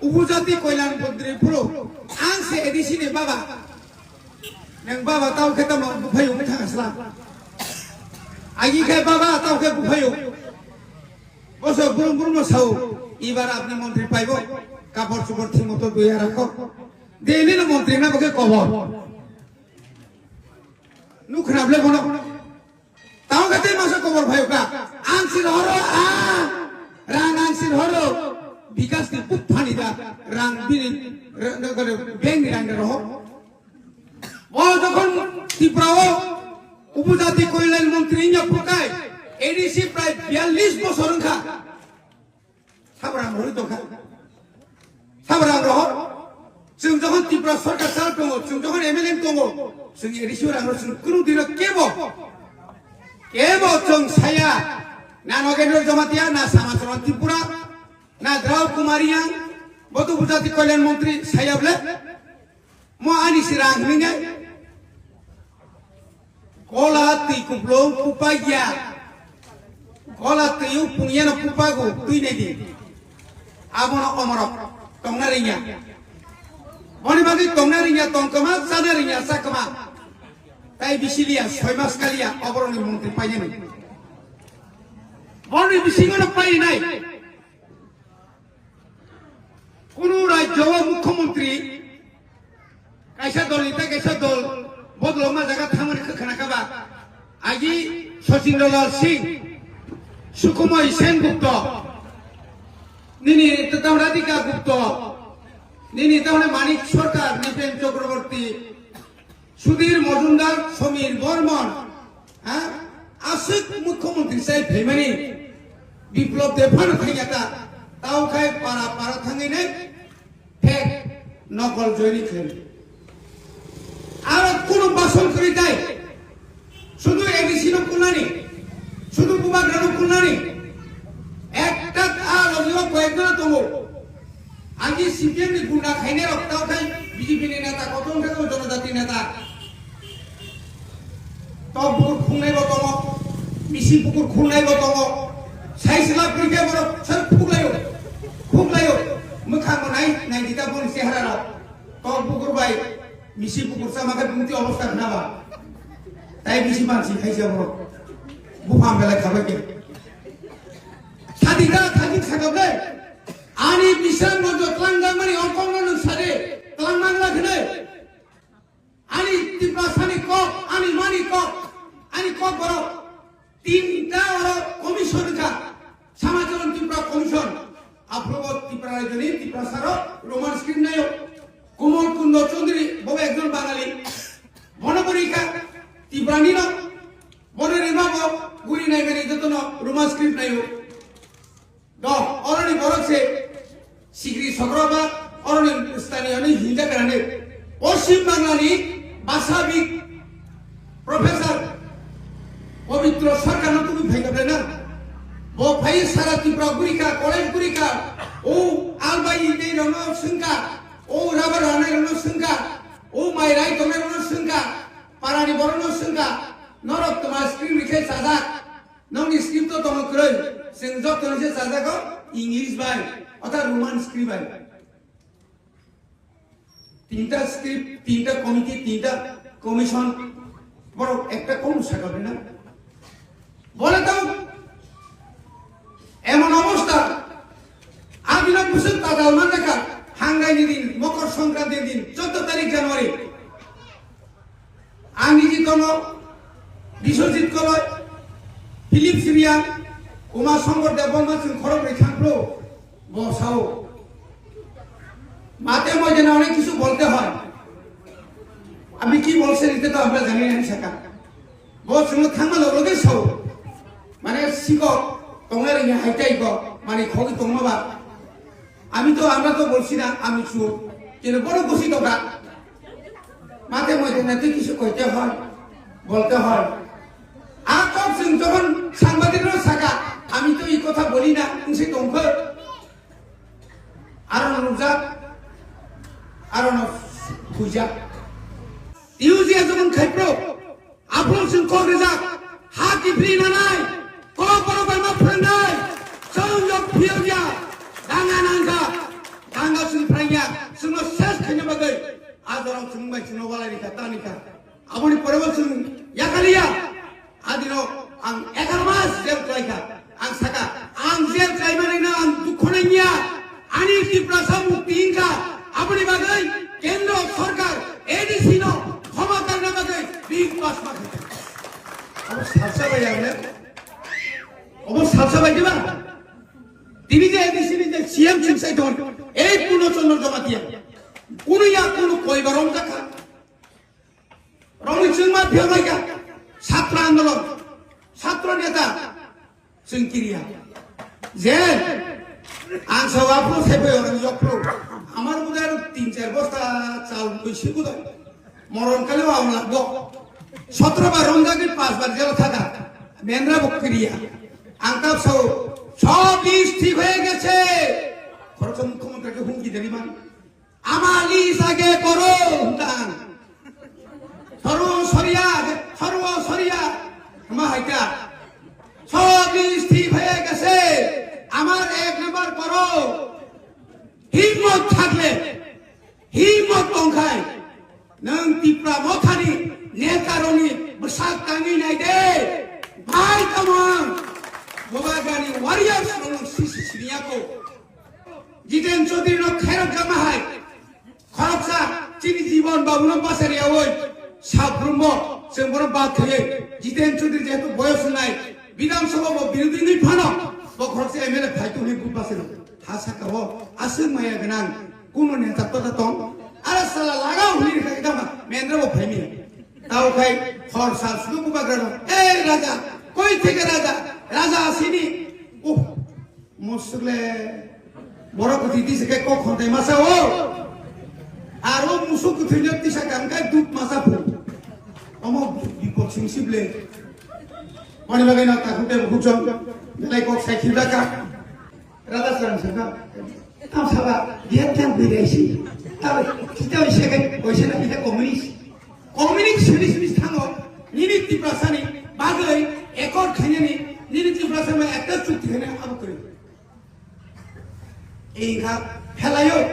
উপজাতি কল্যাণ মন্ত্রী পুরো আংসে এদিসিনি বাবা nang baba tau ke tamo bufayo ke thasla agi ke baba tau ke bufayo boso burum burum sau ibar apni মন্ত্রী পাইবো কাপড় চোপড় ঠিক মতো ধুয়ে রাখো দেইনি না মন্ত্রী না বকে কবর নু খারাপলে কোন তাও কেতে মাসে কবর ভাইও কা আংসির হরো রাং আংসির হরো বিকাশ কি পুত ফানি দা রাং বিনি বেং রাং রহ ও যখন ত্রিপুরাও উপজাতি কল্যাণ মন্ত্রী প্রকায় এডিসি প্রায় 42 বছর খা সাবরাম রহিত খা সাবরাম রহ जों যখন ত্রিপুরা সরকার চাল দङ जों যখন এমএলএ দङ जों एडिसि रां जों कुनु दिन केबो जों साया ना नगेन्द्र जमातिया ना सामाचरण ত্রিপুরা ना द्राव कुमारिया बद उपजाति कल्याण मन्त्री सायाब्ले म आनि सिरां हिङै Kola ti kuplong kupaya, kola ti u punyana kupago tuine di, abono omorok tongnarinya, boni bagi tongnarinya tongkama sanarinya sakama, tai bisilia soimas kalia oboroni mungkin payah ni, boni bisingono payah nai, kuno Jawa Mukhamantri, kaisa dol ita kaisa dol. बहुत लोग जगह थामन खाना कबा आजी सचिंद्र लाल सिंह सुकुमय सेनगुप्त निनी ततावराधिका गुप्त निनी तावने मानिक सरकार निपेन चक्रवर्ती सुधीर मजुमदार समीर बर्मन आसुक मुख्यमंत्री साहेब फेमनी विप्लव देफान थांगाता ताव खाय पारा पारा थांगैने फेक नकल जयनी खेल আর কোন বাসন করে দেয় শুধু এডিসিনো কুনানি শুধু কুমাগ্রানো কুনানি একটা আর অন্য কয়েকজন দङ আগে সিপিএম नि গুন্ডা খাইনে রক্তাও খাই বিজেপি नि নেতা কতজন থেকে জনজাতি নেতা তবুর খুনাইব দङ মিসি পুকুর খুনাইব দङ সাইসলা কইকে বড় সব ফুগলায়ো মুখাম নাই নাই দিতা বন চেহারা তবুর ভাই misi pukur sama kan bukti অবস্থা kenapa তাই misi মানসি খাইছে বড় বুফাম বেলা খাবে কে সাদিরা থাকি থাকবে আনি বিশাল মজো তলাঙ্গামানি অকমন সারে তলাঙ্গাংলা খনে আনি তিপ্রাসানি ক আনি মানি ক আনি ক বড় তিনটা বড় কমিশন কা সমাজজন ত্রিপুরা কমিশন আপ্রবত ত্রিপুরা রাজনী ত্রিপুরাসার রোমান স্ক্রিন নাই কুমল কুন্দ চৌধুরী ববে একজন বাঙালি বনপরীক্ষা ত্রিপুরানি ন বনের ইমাম গুরি নাই মেরে যতন রোমান স্ক্রিপ্ট নাই দ অরণি বরকসে সিগরি সগরবা অরণি স্থানীয় নি হিন্দা কারণে পশ্চিম বাংলানি ভাষাবিদ প্রফেসর পবিত্র সরকার তুমি ভাইগাবে না ও ভাই সারা ত্রিপুরা গুরিকা কলেজ গুরিকা ও আলবাই নেই রঙ সংকা ও রাবার রানের রঙ সংকা ও মাইরাই তোমের রঙ সংকা পারানি বরণ সংকা নরক তোমার স্ক্রিপ্ট লিখে সাজা ননি স্ক্রিপ্ট তো তোমার করে जों যতন সে সাজাগো ইংলিশ বাই অর্থাৎ রোমান স্ক্রিপ্ট বাই তিনটা স্ক্রিপ্ট তিনটা কমিটি তিনটা কমিশন বড় একটা কোন সাকাবে না বলে তো এমন অবস্থা আবিনা বুসুন তাজাল মানকা হাঙ্গাইনি দিন মকর সংক্রান্তির দিন 14 তারিখ জানুয়ারি আঙ্গিজি তন বিশ্বজিৎ কলয় ফিলিপ সিরিয়ান উমা শঙ্কর দেববর্মা जों খরব রেখাংপ্র বসাও মাতে মজে না অনেক কিছু বলতে হয় আমি কি বলছেন এটা তো আমরা জানি না শেখা বস जों থামা লগে সাও মানে শিকক তোমরা ইয়া হাইটাই গো মানে খগি তোমবা আমি তো আমরা তো বলছি না আমি চুপ কিন্তু বড় খুশি তোমরা মাতে মজে না তুই কিছু কইতে হয় বলতে হয় আর তো जों যখন সাংবাদিকরা শাখা আমি তো এই কথা বলি না সে তোমাকে আরো নুজা আরো খুজা ইউজিয়া যখন খাইপ্রো আপন সিং কংগ্রেসা হাকি ফ্রি না নাই কো বড় বড় ফ্রেন্ড নাই সংযোগ ফিয়া দাঙ্গা নাঙ্গা দাঙ্গা Singh Balarika, Tanika. Aboni Parabasun, Yakalia, Adino, ang 11 mas Zel Traika, ang Saka, ang Zel Traimarina, ang Dukonanya, Ani Tiprasa Muktinka, Aboni Bagay, Kendro Sorkar, ADC no, Homakar Nabagay, Big Pass Market. Almost Hapsa by Yamlet. Almost Hapsa by Diva. Divide ADC in the CM Jim Saidon, 8 Punos on the Matia. Unuya Kunu Koibarom Daka. Rolling Piaga, Satra Andolo, Satra Neta, Sinkiria. Zen, and so I put Hebe on your pro. Amar Tincher Bosta, Sal Shikuda, Moron Kalua, Go, Sotra Baronda pass by Zeltaka, Mendra Bokiria, Ankap so, Chobi Steve Gese, Korson Komaka Hunki Deliman, Amali Sage Koro, Dan. Sarwa Soria, Mahaka. Chobi Steve Gese, Amar Ek number Koro. Himot Takle, Himot Tonkai, Nang Tipra Motani, Netaroni, Basak Tangi Naide, Bye come on, Bobagani warriors from Siciliaco, Jiten Chodino Karakamahai, Korapsa, Chini Jibon Babuna Basaria Wood, Sabrumo, Sembora Bathe, Jiten Chodino Boyosnai, Vidam Sobo, building the Pano, Bokorse Emele Paitu Basino. Hasakaho, Asumaya Ganan, Kumun Tatatong, Arasala Laga, Hidama, Mendro Premier. Taukai, Horsas, Lukubagrano, Eh Raja, Koi take Raja Sini, Oh, Musule, Morocco, this is a cock on the Masao. Aro Musuku Tisaka, Duk Masapu. Omo, because sensibly. One of the Takuta Hujong, the lake of Sakidaka. Rather Sansaka, Tamsava, Vietnam Videsi, Kita second question of the communist. Communist service Tango, Nini Prasani, Bagay, Ekor Kanyani, Nini Prasama, attached to Tena Abukuri. Inga, Helayo.